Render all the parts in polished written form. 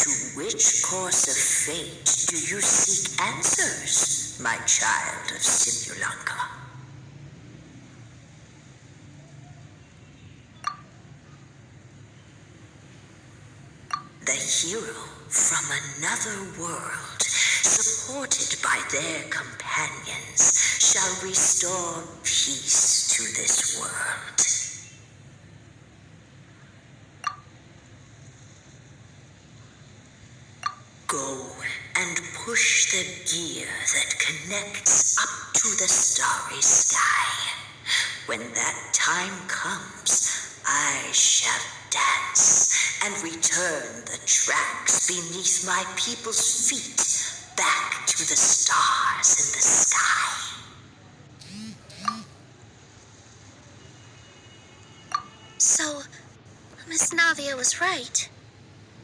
To which course of fate do you seek answers, my child of Simulanka? The hero from another world, supported by their companions, shall restore peace to this world. Go and push the gear that connects up to the starry sky. When that time comes, I shall dance and return the tracks beneath my people's feet back to the stars in the sky. So, Miss Navia was right.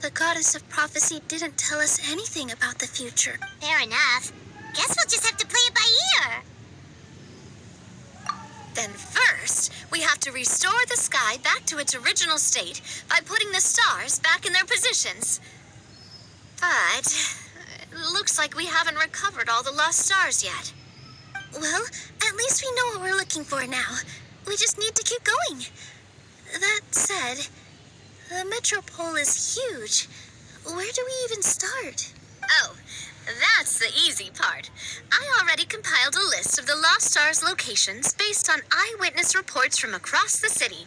The goddess of prophecy didn't tell us anything about the future. Fair enough. Guess we'll just have to play it by ear. Then first, we have to restore the sky back to its original state by putting the stars back in their positions. But it looks like we haven't recovered all the lost stars yet. Well, at least we know what we're looking for now. We just need to keep going. That said, the Metropol is huge. Where do we even start? Oh, that's the easy part. I already compiled a list of the Lost Stars locations based on eyewitness reports from across the city.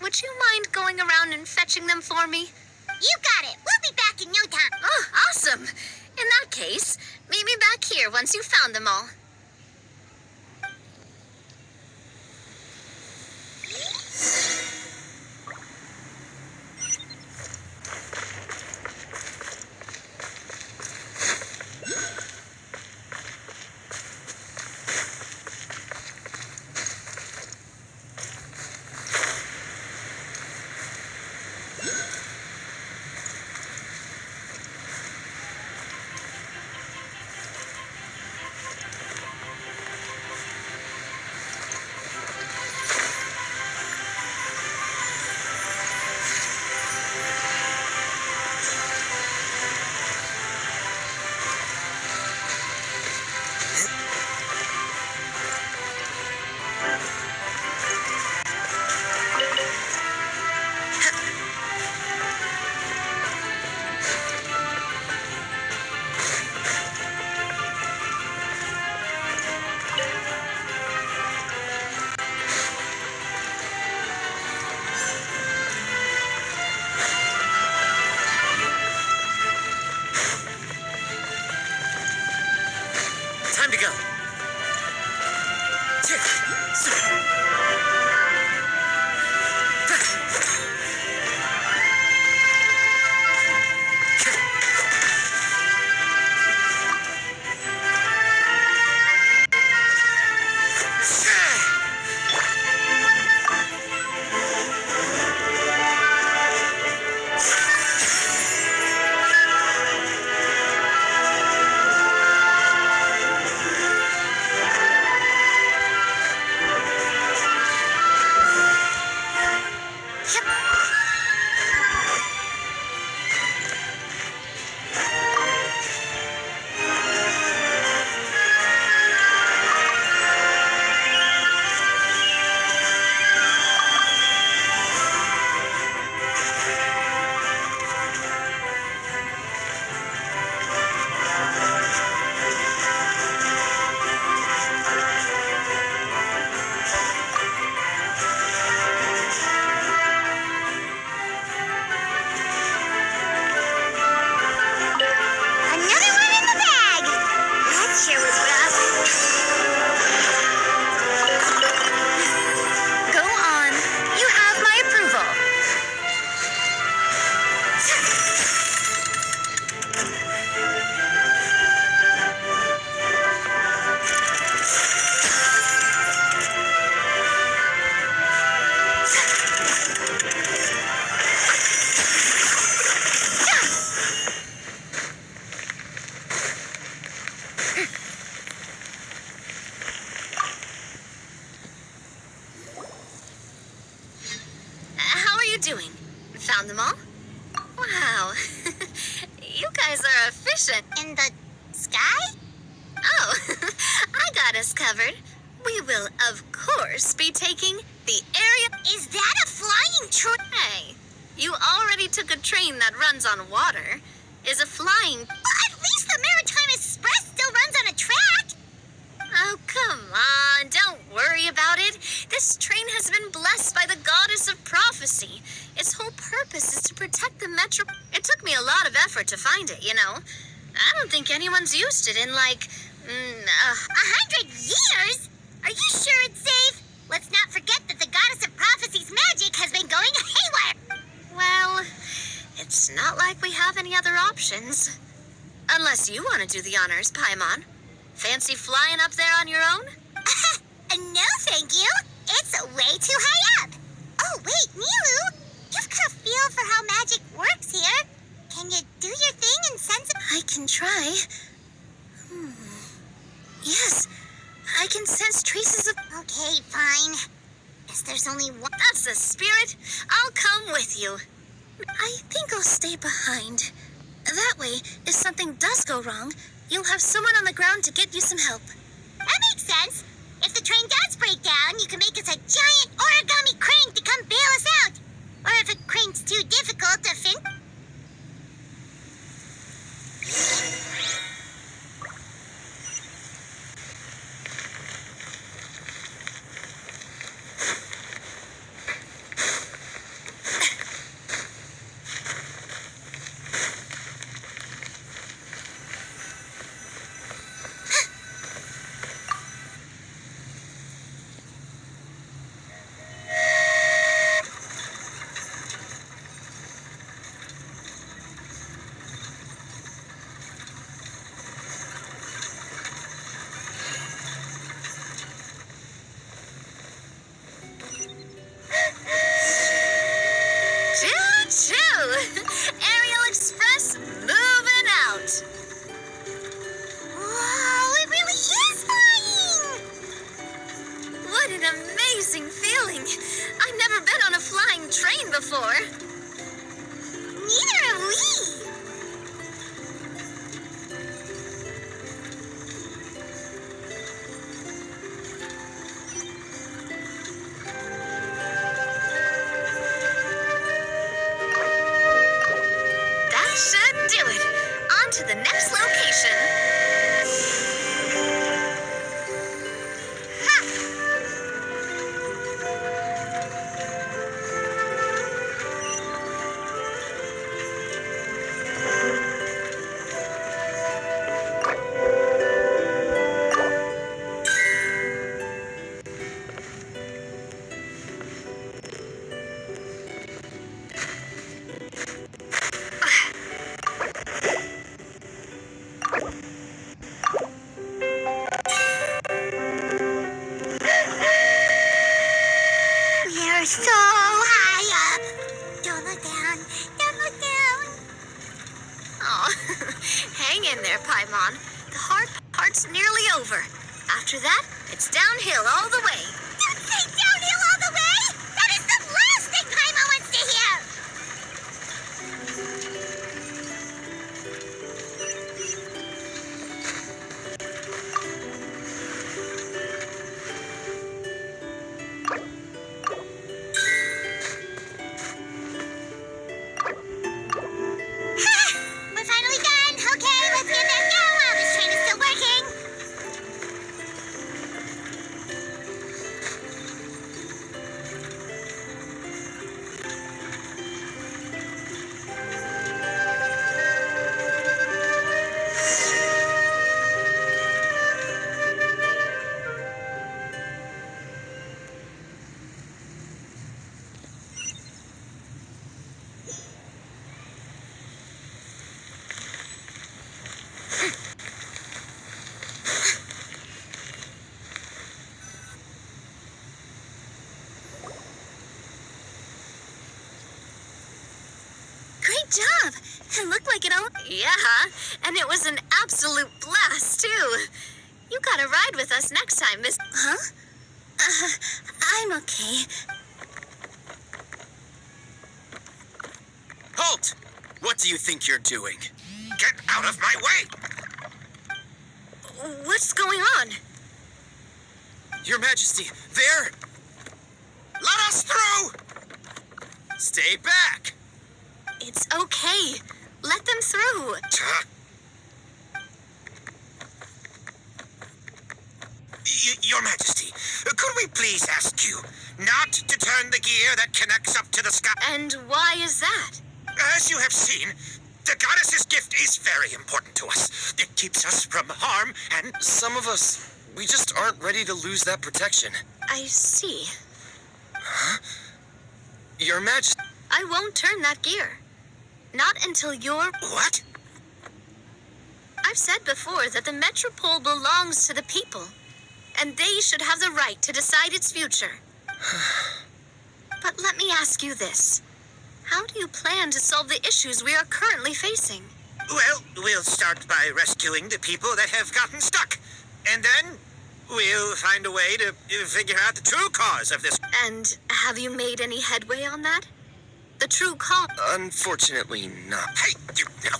Would you mind going around and fetching them for me? You got it. We'll be back in no time. Oh, awesome. In that case, meet me back here once you've found them all. Time to go. How are you doing? Found them all? Wow. guys are efficient. In the sky? Oh, I got us covered. We will, of course, be taking the area. Is that a flying train? Hey, you already took a train that runs on water. Is a flying... Well, at least the Maritime Express still runs on a track. Oh, come on. Don't worry about it. This train has been blessed by the goddess of prophecy. Its whole purpose is to protect the metro... It took me a lot of effort to find it, you know. I don't think anyone's used it in, like, 100 years? Are you sure it's safe? Let's not forget that the goddess of prophecy's magic has been going haywire. Well, it's not like we have any other options. Unless you want to do the honors, Paimon. Fancy flying up there on your own? No, thank you. It's way too high up. Oh, wait, Milu. You've got a feel for how magic works here. Can you do your thing and sense it? I can try. Yes, I can sense traces of... Okay, fine. Guess there's only one. That's the spirit. I'll come with you. I think I'll stay behind. That way, if something does go wrong, you'll have someone on the ground to get you some help. That makes sense. If the train does break down, you can make us a giant origami crane to come bail us out. Or if a crane's too difficult to fin... Aerial Express moving out. Whoa, it really is flying! What an amazing feeling. I've never been on a flying train before. Neither have we. That should do it. On to the next location. We're so high up. Don't look down. Don't look down. Oh, hang in there, Paimon. The hard part's nearly over. After that, it's downhill all the way. Don't say downhill all the way. That is the last thing Paimon wants to hear. We're finally done. Okay, let's get back down while this train is still working. Great job. It looked like it all... Yeah, and it was an absolute blast, too. You gotta ride with us next time, Miss... Huh? I'm okay. Halt! What do you think you're doing? Get out of my way! What's going on? Your Majesty, there! Let us through! Stay back! It's okay. Let them through. Your Majesty, could we please ask you not to turn the gear that connects up to the sky? And why is that? As you have seen, the goddess's gift is very important to us. It keeps us from harm and... Some of us, we just aren't ready to lose that protection. I see. Huh? Your Majesty... I won't turn that gear. Not until you're... What? I've said before that the Metropol belongs to the people, and they should have the right to decide its future. But let me ask you this. How do you plan to solve the issues we are currently facing? Well, we'll start by rescuing the people that have gotten stuck. And then we'll find a way to figure out the true cause of this. And have you made any headway on that? The true cause? Unfortunately not. Hey, you know.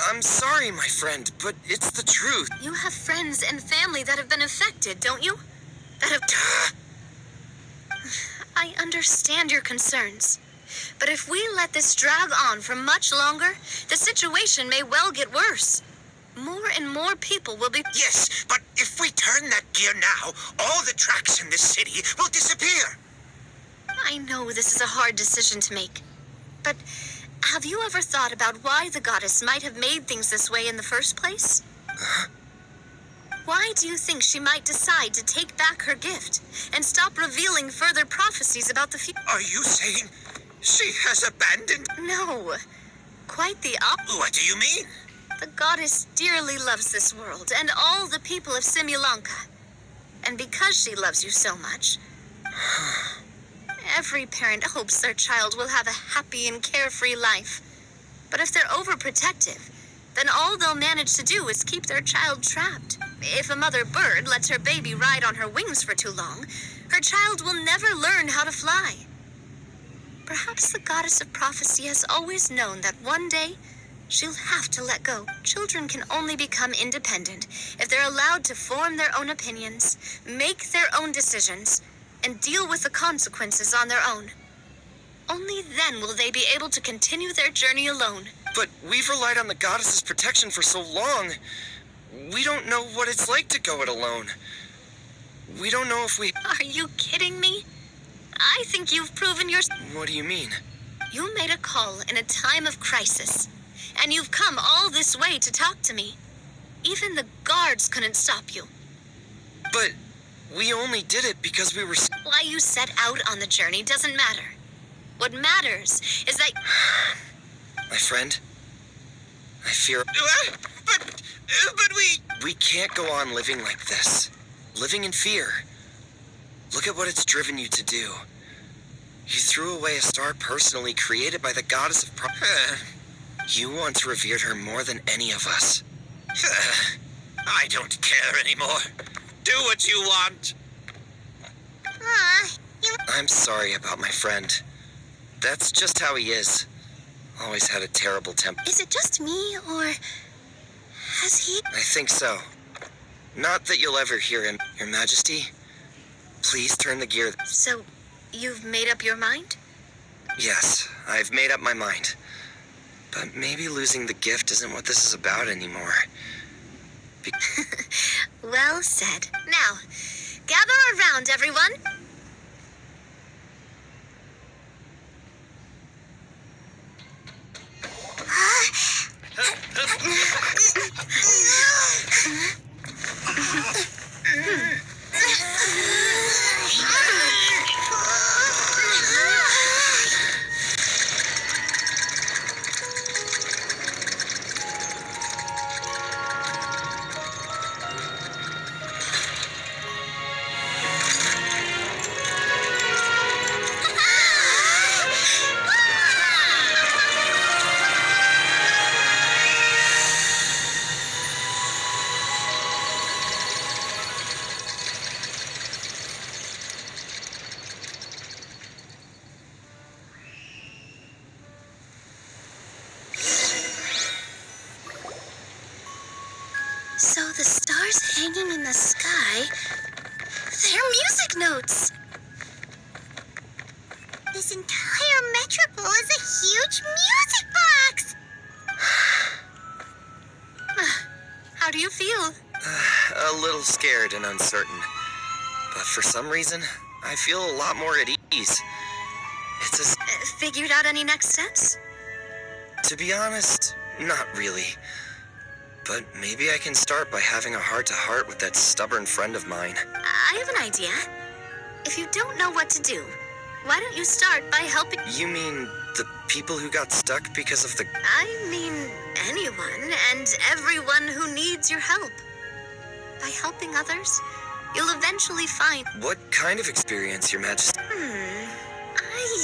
I'm sorry, my friend, but it's the truth. You have friends and family that have been affected, don't you? That have... I understand your concerns. But if we let this drag on for much longer, the situation may well get worse. More and more people will be... Yes, but if we turn that gear now, all the tracks in this city will disappear. I know this is a hard decision to make. But have you ever thought about why the goddess might have made things this way in the first place? Why do you think she might decide to take back her gift and stop revealing further prophecies about the future? Are you saying she has abandoned? No, quite the opposite. What do you mean? The goddess dearly loves this world and all the people of Simulanka. And because she loves you so much, every parent hopes their child will have a happy and carefree life. But if they're overprotective, then all they'll manage to do is keep their child trapped. If a mother bird lets her baby ride on her wings for too long, her child will never learn how to fly. Perhaps the goddess of prophecy has always known that one day she'll have to let go. Children can only become independent if they're allowed to form their own opinions, make their own decisions, and deal with the consequences on their own. Only then will they be able to continue their journey alone. But we've relied on the goddess's protection for so long. We don't know what it's like to go it alone. We don't know if we... Are you kidding me? I think you've proven your... What do you mean? You made a call in a time of crisis, and you've come all this way to talk to me. Even the guards couldn't stop you. But we only did it because we were... Why you set out on the journey doesn't matter. What matters is that... My friend, I fear... But we... We can't go on living like this. Living in fear. Look at what it's driven you to do. You threw away a star personally created by the goddess of You once revered her more than any of us. I don't care anymore. Do what you want. I'm sorry about my friend. That's just how he is. Always had a terrible temper. Is it just me, or has he... I think so. Not that you'll ever hear him. Your Majesty, please turn the gear. So, you've made up your mind? Yes, I've made up my mind. But maybe losing the gift isn't what this is about anymore. Well said. Now, gather around, everyone. stars hanging in the sky, they're music notes. This entire Metropol is a huge music box! How do you feel? A little scared and uncertain. But for some reason, I feel a lot more at ease. It's as... Figured out any next steps? To be honest, not really. But maybe I can start by having a heart-to-heart with that stubborn friend of mine. I have an idea. If you don't know what to do, why don't you start by helping... You mean the people who got stuck because of the... I mean anyone and everyone who needs your help. By helping others, you'll eventually find... What kind of experience, Your Majesty?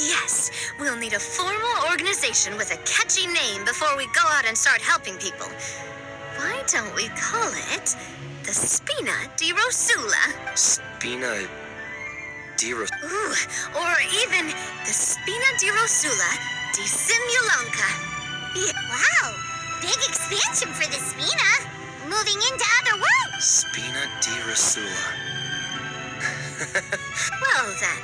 Yes, we'll need a formal organization with a catchy name before we go out and start helping people. Why don't we call it the Spina di Rosula? Spina di Ooh, or even the Spina di Rosula di Simulanka. Yeah. Wow, big expansion for the Spina. Moving into other worlds. Spina di Rosula. Well then,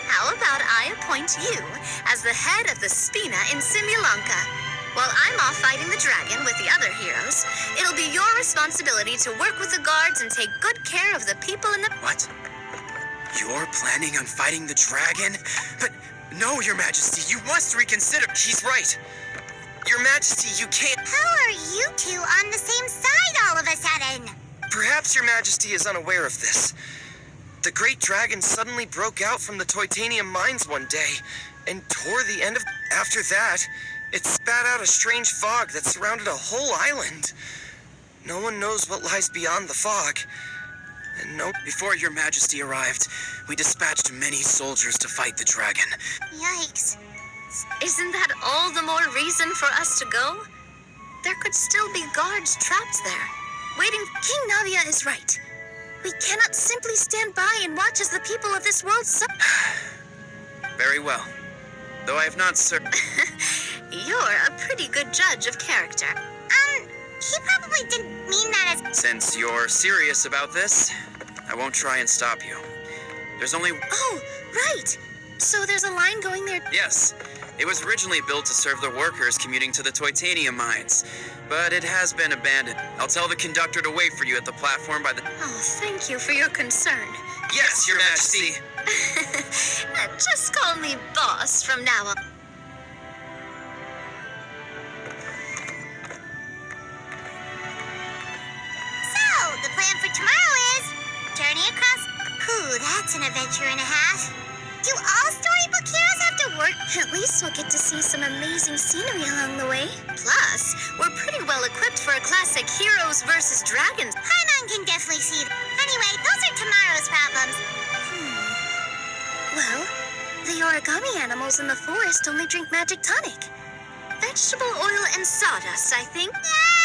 how about I appoint you as the head of the Spina in Simulanka? While I'm off fighting the dragon with the other heroes, it'll be your responsibility to work with the guards and take good care of the people in the... What? You're planning on fighting the dragon? But no, Your Majesty, you must reconsider. He's right. Your Majesty, you can't... How are you two on the same side all of a sudden? Perhaps Your Majesty is unaware of this. The great dragon suddenly broke out from the Titanium mines one day and tore the end of... After that, it spat out a strange fog that surrounded a whole island. No one knows what lies beyond the fog. And no... Before Your Majesty arrived, we dispatched many soldiers to fight the dragon. Yikes. Isn't that all the more reason for us to go? There could still be guards trapped there, waiting. King Navia is right. We cannot simply stand by and watch as the people of this world suffer. Very well. Though I have not You're a pretty good judge of character. He probably didn't mean that as... Since you're serious about this, I won't try and stop you. There's only... Oh, right. So there's a line going there. Yes. It was originally built to serve the workers commuting to the Titanium mines, but it has been abandoned. I'll tell the conductor to wait for you at the platform by the... Oh, thank you for your concern. Yes, Your Majesty! Just call me boss from now on. So, the plan for tomorrow is... journey across... Ooh, that's an adventure and a half. Do all storybook heroes have to work? At least we'll get to see some amazing scenery along the way. Plus, we're pretty well equipped for a classic Heroes versus Dragons. Paimon can definitely see that. Anyway, those are tomorrow's problems. Well, the origami animals in the forest only drink magic tonic. Vegetable oil and sawdust, I think. Yeah!